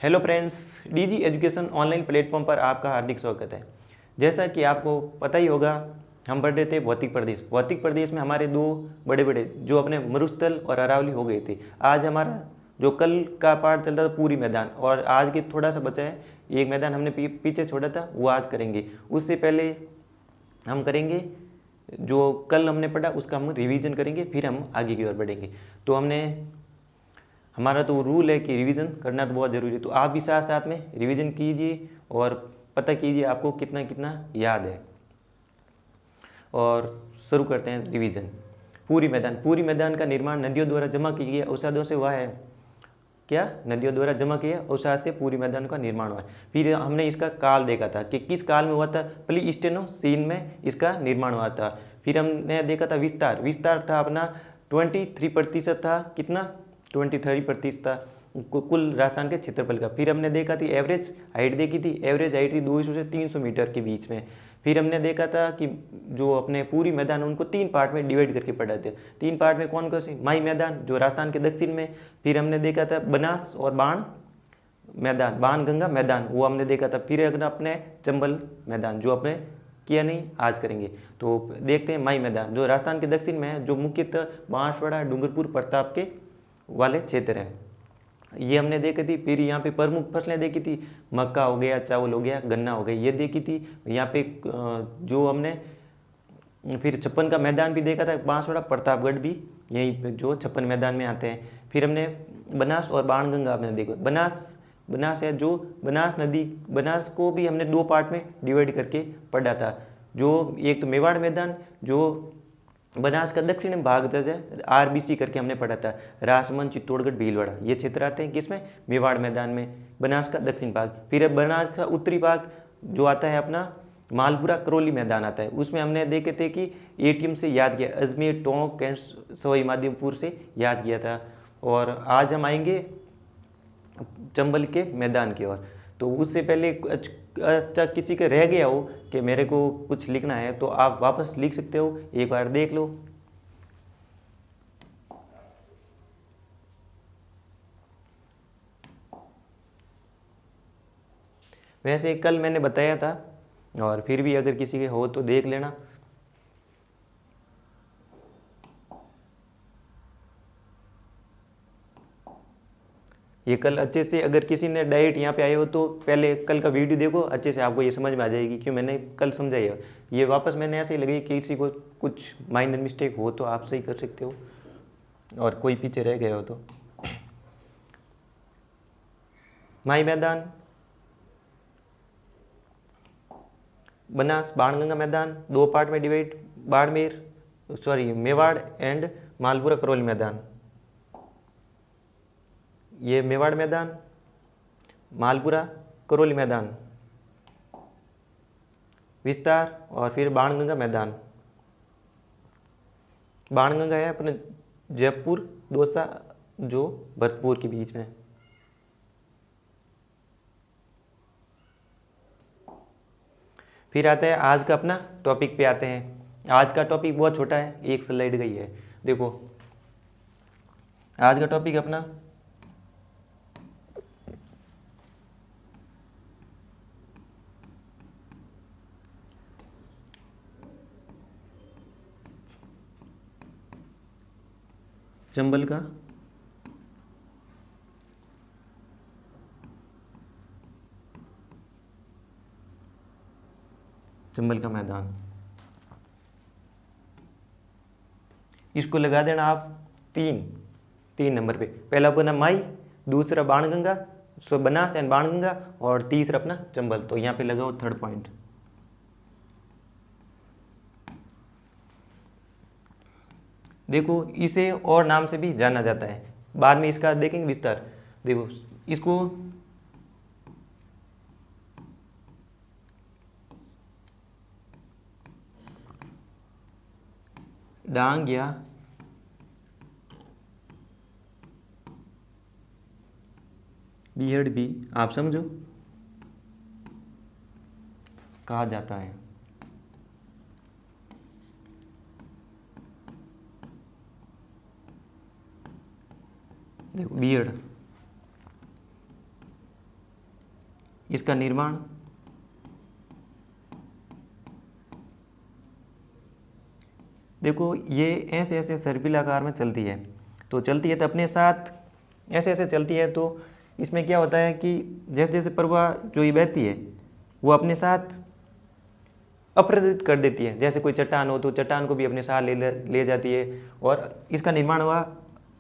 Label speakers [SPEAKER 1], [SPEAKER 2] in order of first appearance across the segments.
[SPEAKER 1] Hello friends, DG education online platform पर आपका हार्दिक स्वागत है। जैसा कि आपको पता ही होगा, हम पढ़ रहे थे भौतिक प्रदेश। भौतिक प्रदेश में हमारे दो बड़े बड़े जो अपने मरुस्थल और अरावली हो गए थे। आज हमारा जो कल का पाठ चल रहा था पूरी मैदान, और आज के थोड़ा सा बचा है। एक मैदान हमने पीछे छोड़ा था, वो आज करेंगे। उससे पहले हम करेंगे जो कल हमने पढ़ा उसका हम रिवीजन करेंगे, फिर हम आगे की ओर बढ़ेंगे। तो हमारा तो रूल है कि रिवीजन करना तो बहुत ज़रूरी है, तो आप भी साथ साथ में रिवीजन कीजिए और पता कीजिए आपको कितना कितना याद है। और शुरू करते हैं रिवीजन। पूरी मैदान का निर्माण नदियों द्वारा जमा किए गए अवसादों से हुआ है। क्या? नदियों द्वारा जमा किए अवसाद से पूरी मैदान का निर्माण हुआ है। फिर हमने इसका काल देखा था कि किस काल में हुआ था। प्लीस्टोसीन में इसका निर्माण हुआ था। फिर हमने देखा था विस्तार था अपना 23% था। कितना? 23% था कुल राजस्थान के क्षेत्रफल का। फिर हमने देखा थी एवरेज हाइट देखी थी। एवरेज हाइट थी 200 से 300 मीटर के बीच में। फिर हमने देखा था कि जो अपने पूरी मैदान उनको 3 पार्ट में डिवाइड करके पढ़ा थे। 3 पार्ट में कौन कौन सी? माई मैदान जो राजस्थान के दक्षिण में। फिर हमने देखा था बनास और बाण गंगा मैदान, वो हमने देखा था। फिर अगर अपने चंबल मैदान जो अपने किया नहीं, आज करेंगे। तो देखते हैं माई मैदान जो राजस्थान के दक्षिण में है, जो मुख्यतः बांसवाड़ा डूंगरपुर प्रताप के वाले क्षेत्र है, ये हमने देखी थी। फिर यहाँ पे प्रमुख फसलें देखी थी, मक्का हो गया, चावल हो गया, गन्ना हो गया, ये देखी थी। यहाँ पे जो हमने फिर 56 का मैदान भी देखा था। बांसवाड़ा प्रतापगढ़ भी यहीं पे जो 56 मैदान में आते हैं। फिर हमने बनास और बाणगंगा आपने देखो। बनास है जो बनास नदी, बनास को भी हमने 2 पार्ट में डिवाइड करके पढ़ा था। जो एक तो मेवाड़ मैदान जो बनास का दक्षिण भाग था, आरबीसी करके हमने पढ़ा था। राजमंद, चित्तौड़गढ़, भीलवाड़ा ये क्षेत्र आते हैं किसमें? मेवाड़ मैदान में, बनास का दक्षिण भाग। फिर बनास का उत्तरी भाग जो आता है अपना मालपुरा करौली मैदान आता है। उसमें हमने देखे थे कि एटीएम से याद किया, अजमेर, टोंक एंड सवाई माधोपुर से याद किया था। और आज हम आएंगे चंबल के मैदान की ओर। तो उससे पहले अच्छा किसी का रह गया हो कि मेरे को कुछ लिखना है, तो आप वापस लिख सकते हो, एक बार देख लो। वैसे कल मैंने बताया था, और फिर भी अगर किसी के हो तो देख लेना। ये कल अच्छे से, अगर किसी ने डायरेक्ट यहाँ पे आए हो तो पहले कल का वीडियो देखो, अच्छे से आपको ये समझ में आ जाएगी क्यों मैंने कल समझाई है। ये वापस मैंने ऐसे ही लगी कि किसी को कुछ माइनर मिस्टेक हो तो आप सही कर सकते हो, और कोई पीछे रह गया हो तो। माई मैदान, बनास बाणगंगा मैदान 2 पार्ट में डिवाइड, मेवाड़ एंड मालपुरा करौली मैदान। ये मेवाड़ मैदान, मालपुरा करौली मैदान, विस्तार, और फिर बाणगंगा मैदान। बाणगंगा है अपने जयपुर, दौसा जो भरतपुर के बीच में। फिर आता है आज का अपना टॉपिक पे आते हैं। आज का टॉपिक बहुत छोटा है, एक स्लाइड गई है। देखो आज का टॉपिक अपना चंबल का मैदान। इसको लगा देना आप 3 नंबर पे। पहला अपना माई, दूसरा बाणगंगा, बनास एंड बाणगंगा, और तीसरा अपना चंबल। तो यहाँ पे लगाओ 3rd पॉइंट। देखो इसे और नाम से भी जाना जाता है, बाद में इसका देखेंगे विस्तार। देखो इसको डांग या बियर्ड भी आप समझो कहा जाता है। देखो बियर्ड, इसका निर्माण देखो ये ऐसे ऐसे सर्पिल आकार में चलती है, तो चलती है तो अपने साथ ऐसे ऐसे चलती है, तो इसमें क्या होता है कि जैसे जैसे प्रवाह जो ये बहती है वो अपने साथ अप्रदित कर देती है। जैसे कोई चट्टान हो तो चट्टान को भी अपने साथ ले जाती है, और इसका निर्माण हुआ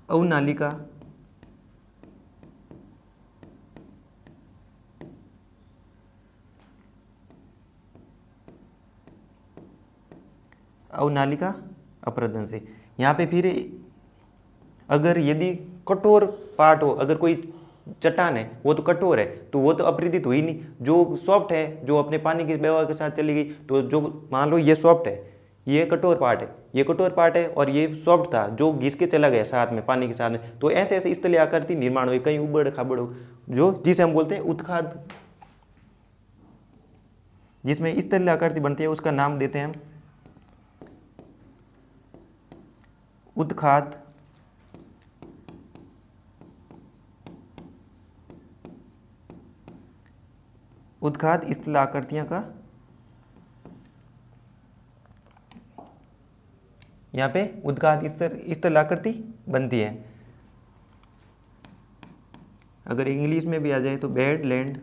[SPEAKER 1] अवनालिका अवनालिका अपरदन से। यहाँ पे फिर अगर यदि कठोर पार्ट हो, अगर कोई चट्टान है वो तो कठोर है, तो वो तो अपरिदित हुई नहीं। जो सॉफ्ट है, जो अपने पानी के बहाव के साथ चली गई, तो जो मान लो ये सॉफ्ट है, ये कठोर पार्ट है, ये कठोर पार्ट है, और ये सॉफ्ट था जो घिस के चला गया साथ में पानी के साथ में, तो ऐसे ऐसे स्थलीय आकृति निर्माण हुई, कहीं उबड़ खाबड़ हो, जो जिसे हम बोलते हैं उत्खाद। जिसमें स्थलीय आकृति बनती है उसका नाम देते हैं हम उत्खाद। उत्खाद स्थल आकृतियां का यहाँ पे उत्खाद स्थल आकृति बनती है। अगर इंग्लिश में भी आ जाए तो बेड लैंड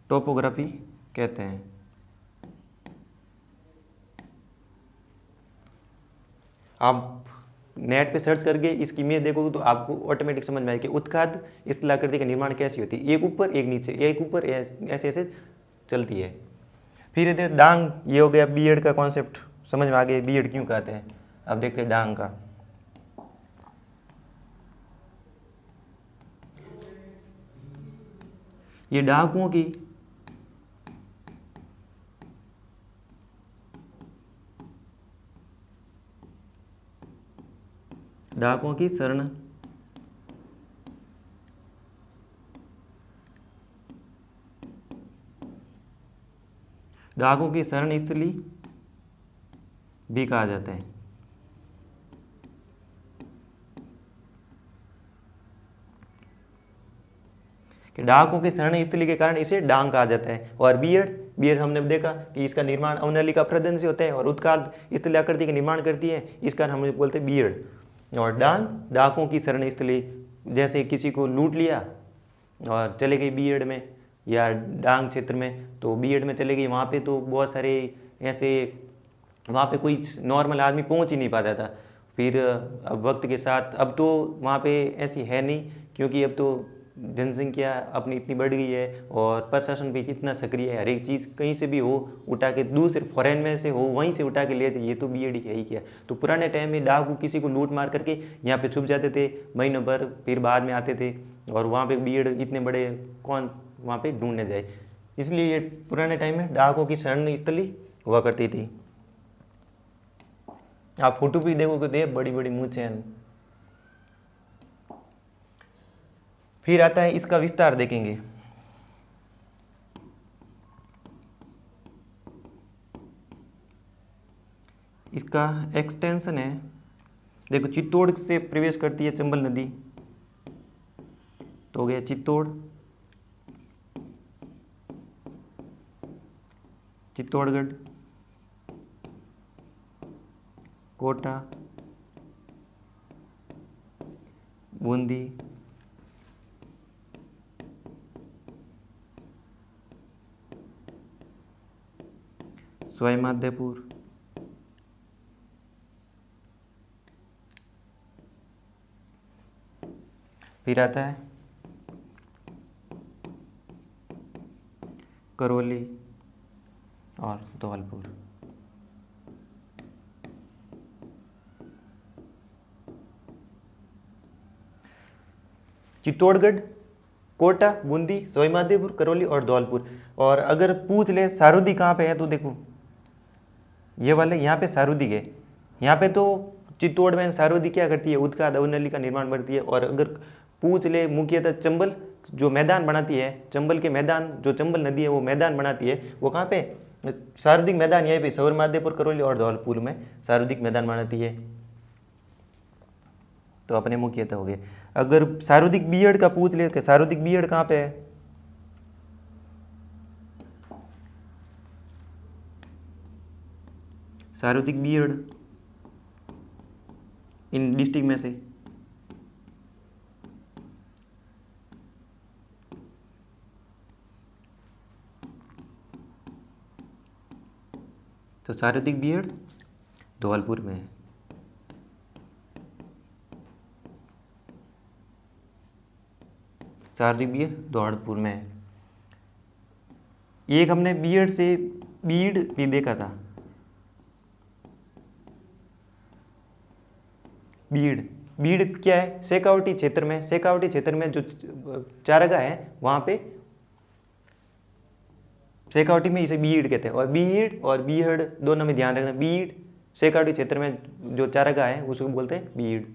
[SPEAKER 1] टोपोग्राफी कहते हैं। आप नेट पे सर्च करके इसकी इमेज देखोगे तो आपको ऑटोमेटिक समझ में आएगी कि उत्खाद स्थल आकृति का निर्माण कैसी होती है, एक ऊपर एक नीचे, एक ऊपर ऐसे ऐसे चलती है। फिर इधर डांग, ये हो गया बीएड का कॉन्सेप्ट, समझ में आ गया बीएड क्यों कहते हैं। अब देखते हैं डांग का। ये डाकुओं की शरण डाकुओं की शरण स्थली भी कहा जाता है। कि डाकुओं की शरण स्थली के कारण इसे डांग कहा जाता है। और बियड हमने देखा कि इसका निर्माण अवनलिका प्रदन से होता है, और उत्खाद स्थलीय आकृति का निर्माण करती है, इस कारण हम बोलते हैं बियड। और डांग डाकुओं की शरण स्थली, जैसे किसी को लूट लिया और चले गई बीएड में या डांग क्षेत्र में, तो बीएड में चले गई, वहाँ पे तो बहुत सारे ऐसे, वहाँ पे कोई नॉर्मल आदमी पहुँच ही नहीं पाता था। फिर अब वक्त के साथ अब तो वहाँ पे ऐसी है नहीं, क्योंकि अब तो जनसंख्या अपनी इतनी बढ़ गई है और प्रशासन भी कितना सक्रिय है, हर एक चीज़ कहीं से भी हो उठा के, दूसरे फॉरेन में से हो वहीं से उठा के ले जाते, ये तो बीएड है ही क्या। तो पुराने टाइम में डाकू किसी को लूट मार करके यहाँ पे छुप जाते थे महीनों भर, फिर बाद में आते थे, और वहाँ पे बीएड इतने बड़े कौन वहाँ पे ढूंढने जाए, इसलिए ये पुराने टाइम में डाकू की शरण स्थली हुआ करती थी। आप फोटो भी देखोगे तो बड़ी बड़ी मूंछें हैं। फिर आता है इसका विस्तार देखेंगे। इसका एक्सटेंशन है, देखो चित्तौड़ से प्रवेश करती है चंबल नदी, तो हो गया चित्तौड़, चित्तौड़गढ़, कोटा, बूंदी, सवाई माधोपुर, फिर आता है करौली और धौलपुर। चित्तौड़गढ़, कोटा, बूंदी, सवाई माधोपुर, करौली और धौलपुर। और अगर पूछ ले सारूदी कहाँ पे है, तो देखो ये वाले यहाँ पे सारूदी है, यहाँ पे तो चित्तौड़ में सारूदी क्या करती है, उत्खाद अवनली का निर्माण करती है। और अगर पूछ ले मुख्यतः चंबल जो मैदान बनाती है, चंबल के मैदान, जो चंबल नदी है वो मैदान बनाती है, वो कहाँ पे, सारूदिक मैदान यहीं पे सवाई माधोपुर, करौली और धौलपुर में सारूदिक मैदान बनाती है। तो अपने मुख्यतः हो गए। अगर सार्वधिक बीएड का पूछ ले कि सार्वधिक बीएड कहाँ पे है, सार्वधिक बीएड इन डिस्ट्रिक्ट में से, तो सार्वधिक बीएड धौलपुर में है। सार्वधिक बीएड धौलपुर में है। एक हमने बीएड से बीड भी देखा था, बीड बीड क्या है, शेखावटी क्षेत्र में, शेखावटी क्षेत्र में जो चारागाह है वहाँ पे शेखावटी में इसे बीड कहते हैं। और बीड और बीहड़ दोनों में ध्यान रखना, बीड शेखावटी क्षेत्र में जो चारागाह है उसको बोलते हैं बीड।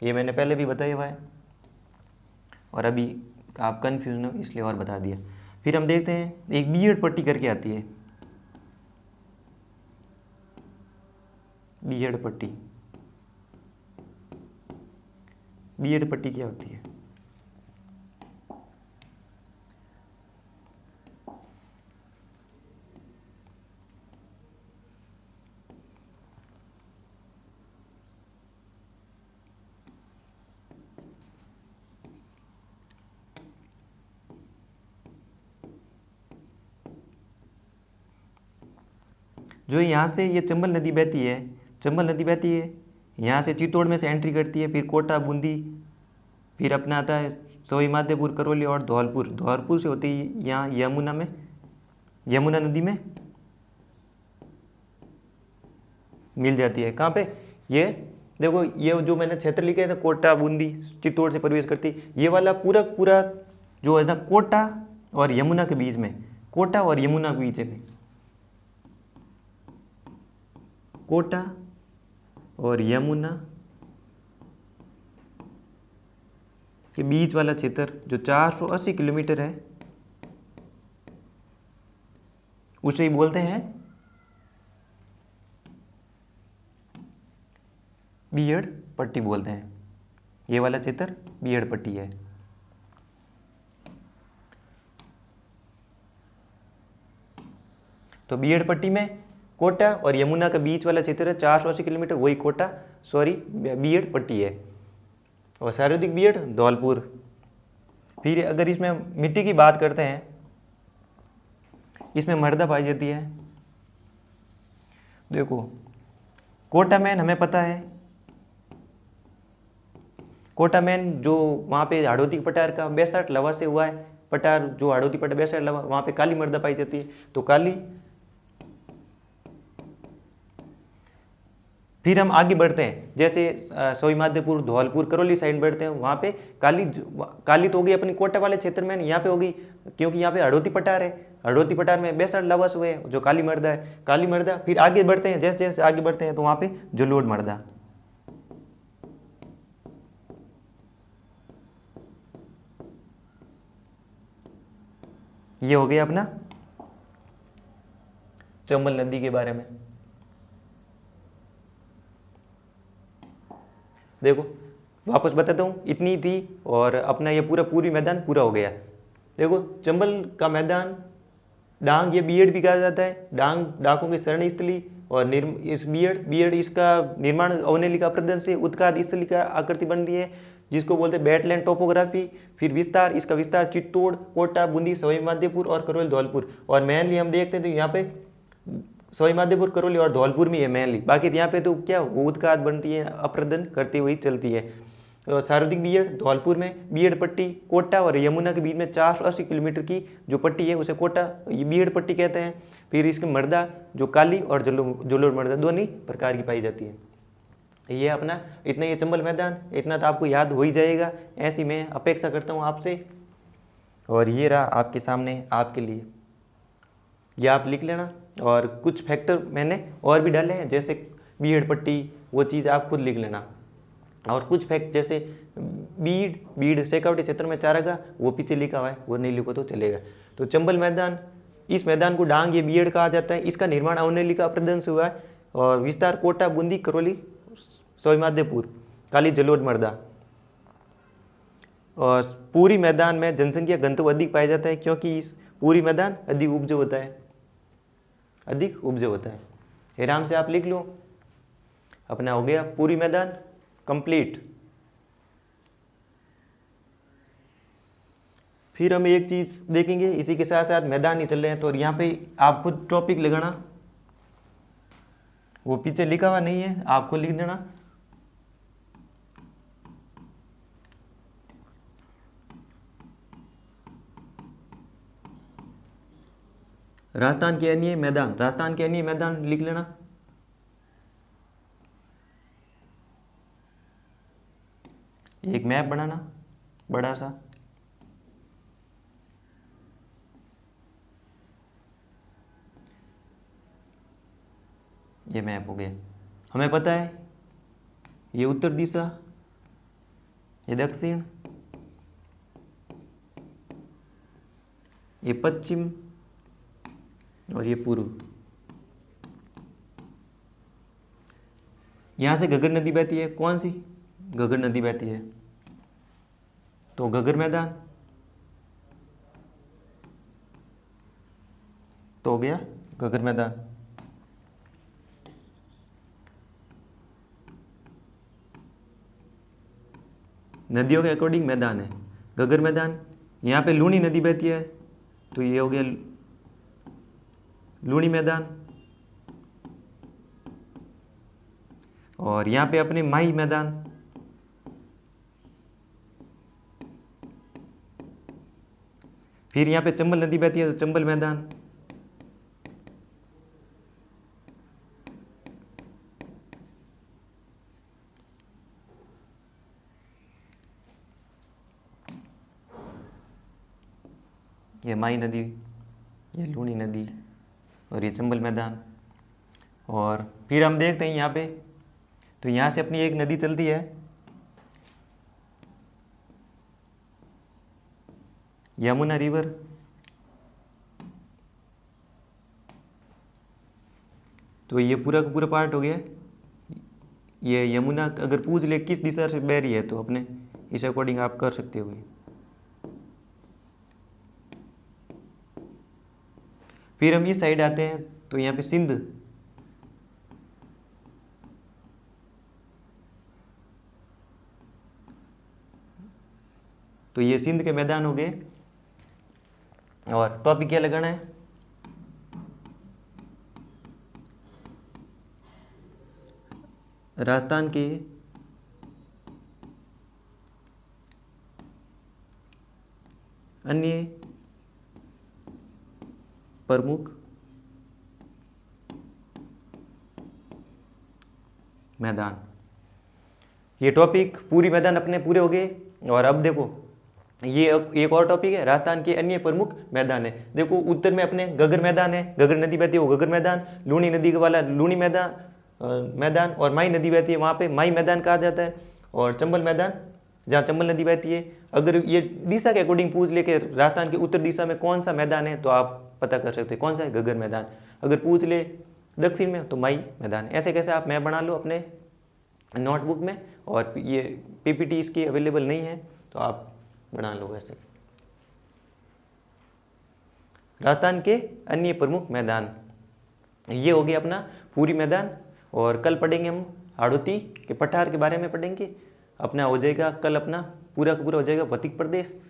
[SPEAKER 1] ये मैंने पहले भी बताया हुआ है और अभी आप कन्फ्यूज हो इसलिए और बता दिया। फिर हम देखते हैं एक बीएड पट्टी करके आती है, बीएड पट्टी, बीएड पट्टी क्या होती है, जो यहाँ से ये चंबल नदी बहती है, चंबल नदी बहती है यहाँ से चित्तौड़ में से एंट्री करती है, फिर कोटा बूंदी, फिर अपना आता है सवाई माधोपुर, करौली और धौलपुर। धौलपुर से होती है यहाँ यमुना में, यमुना नदी में मिल जाती है। कहाँ पे, ये देखो ये जो मैंने क्षेत्र लिखे थे कोटा बूंदी चित्तौड़ से प्रवेश करती, ये वाला पूरा पूरा जो है ना कोटा और यमुना के बीच में, कोटा और यमुना के बीच में, कोटा और यमुना के बीच वाला क्षेत्र जो 480 किलोमीटर है उसे ही बोलते हैं बीएड पट्टी बोलते हैं। ये वाला क्षेत्र बीएड पट्टी है। तो बीएड पट्टी में कोटा और यमुना के बीच वाला क्षेत्र है 480 किलोमीटर, वही कोटा बीएड पट्टी है। और सार्वधिक बीएड धौलपुर। फिर अगर इसमें मिट्टी की बात करते हैं, इसमें मृदा पाई जाती है। देखो कोटा मैन हमें पता है, कोटा मैन जो वहाँ पे हाड़ौती पठार का 62 लवा से हुआ है, पठार जो हाड़ौती पठार 62 लवा, वहाँ पे काली मृदा पाई जाती है। तो काली, फिर हम आगे बढ़ते हैं, जैसे सवाई माधोपुर धौलपुर करौली साइड बढ़ते हैं, वहाँ पे काली तो होगी अपनी कोटा वाले क्षेत्र में, यहाँ पे होगी क्योंकि यहाँ पे हाड़ौती पठार है, हाड़ौती पठार में 62 लवास हुए जो काली मृदा है, काली मृदा। फिर आगे बढ़ते हैं, जैसे जैसे आगे बढ़ते हैं तो वहाँ पे जलोढ़ मृदा, ये हो गया अपना चंबल नदी के बारे में। देखो वापस बताता हूँ, इतनी थी और अपना ये पूरी मैदान पूरा हो गया। देखो चंबल का मैदान, डांग ये बीएड भी कहा जाता है, डांग डाकों की शरण स्थली, और इस बीएड इसका निर्माण अवनेलिका प्रदन से उत्काद स्थली का आकृति बनती है, जिसको बोलते हैं बेटलैंड टोपोग्राफी। फिर विस्तार, इसका विस्तार चित्तौड़, कोटा, बूंदी, सवाई माधोपुर और करौली धौलपुर। और मेनली हम देखते हैं तो यहाँ पे सवाई माधोपुर, करौली और धौलपुर में है मेनली, बाकी यहाँ पे तो क्या वो उत्काद बनती है, अप्रदन करती हुई चलती है। तो सार्वधिक बीएड धौलपुर में बीएड पट्टी कोटा और यमुना के बीच में 480 किलोमीटर की जो पट्टी है उसे कोटा ये बीएड पट्टी कहते हैं। फिर इसकी मृदा जो काली और जलोढ़ मृदा दोनों प्रकार की पाई जाती है। ये अपना इतना, ये चंबल मैदान इतना तो आपको याद हो ही जाएगा, ऐसी मैं अपेक्षा करता हूँ आपसे। और ये रहा आपके सामने आपके लिए, ये आप लिख लेना। और कुछ फैक्टर मैंने और भी डाले हैं, जैसे बीएड पट्टी, वो चीज़ आप खुद लिख लेना। और कुछ फैक्ट जैसे बीड शेखावटी क्षेत्र में चारागाह, वो पीछे लिखा हुआ है, वो नहीं लिखो तो चलेगा। तो चंबल मैदान, इस मैदान को डांग ये बीएड कहा जाता है। इसका निर्माण अवनेलिका प्रदन से हुआ है और विस्तार कोटा, बूंदी, करौली, सवाई माधोपुर। काली जलोढ़ मृदा। और पूरी मैदान में जनसंख्या घनत्व अधिक पाया जाता है क्योंकि इस पूरी मैदान अधिक उपजाऊ होता है, अधिक उपजाऊ होता है। आराम से आप लिख लो, अपना हो गया पूरी मैदान कंप्लीट। फिर हम एक चीज़ देखेंगे, इसी के साथ साथ मैदान ही चल रहे हैं तो यहाँ पे आप खुद टॉपिक लगाना, वो पीछे लिखा हुआ नहीं है, आपको लिख देना। राजस्थान के अन्य मैदान, राजस्थान के अन्य मैदान लिख लेना। एक मैप बनाना बड़ा सा, ये मैप हो गया। हमें पता है ये उत्तर दिशा, ये दक्षिण, ये पश्चिम और ये पूर्व। यहाँ से घग्गर नदी बहती है, कौन सी? घग्गर नदी बहती है, तो घग्गर मैदान तो हो गया घग्गर मैदान। नदियों के अकॉर्डिंग मैदान है घग्गर मैदान। यहाँ पे लूनी नदी बहती है तो ये हो गया लूनी मैदान। और यहाँ पे अपने माही मैदान, फिर यहाँ पे चंबल नदी बहती है तो चंबल मैदान। ये माही नदी, ये लूनी नदी और ये चंबल मैदान। और फिर हम देखते हैं यहाँ पे, तो यहाँ से अपनी एक नदी चलती है, यमुना रिवर। तो ये पूरा का पूरा पार्ट हो गया। ये यमुना अगर पूछ ले किस दिशा से बह रही है तो अपने इस अकॉर्डिंग आप कर सकते हो। फिर हम इस साइड आते हैं तो यहाँ पे सिंध, तो ये सिंध के मैदान हो गए। और टॉपिक क्या लगाना है? राजस्थान के अन्य प्रमुख मैदान। ये टॉपिक पूरी मैदान अपने पूरे हो गए। और अब देखो ये एक और टॉपिक है, राजस्थान के अन्य प्रमुख मैदान है। देखो उत्तर में अपने घग्गर मैदान है, घग्गर नदी बहती है वो घग्गर मैदान, लूनी नदी वाला लूनी मैदान और माही नदी बहती है वहाँ पे माही मैदान कहा जाता है। और चंबल मैदान जहाँ चंबल नदी बहती है। अगर ये दिशा के अकॉर्डिंग पूछ ले के राजस्थान के उत्तर दिशा में कौन सा मैदान है तो आप पता कर सकते हैं कौन सा है, घग्गर मैदान। अगर पूछ ले दक्षिण में तो माही मैदान। ऐसे कैसे आप मैप बना लो अपने नोटबुक में। और ये पीपीटी इसकी अवेलेबल नहीं है तो आप बना लो वैसे। राजस्थान के अन्य प्रमुख मैदान, ये हो गया अपना पूरी मैदान। और कल पढ़ेंगे हम हाड़ौती के पठार के बारे में पढ़ेंगे। अपना हो जाएगा कल, अपना पूरा का पूरा हो जाएगा भौतिक प्रदेश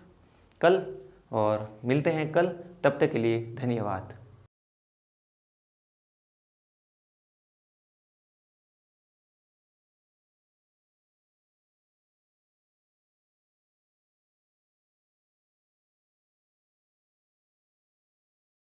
[SPEAKER 1] कल। और मिलते हैं कल, तब तक के लिए धन्यवाद।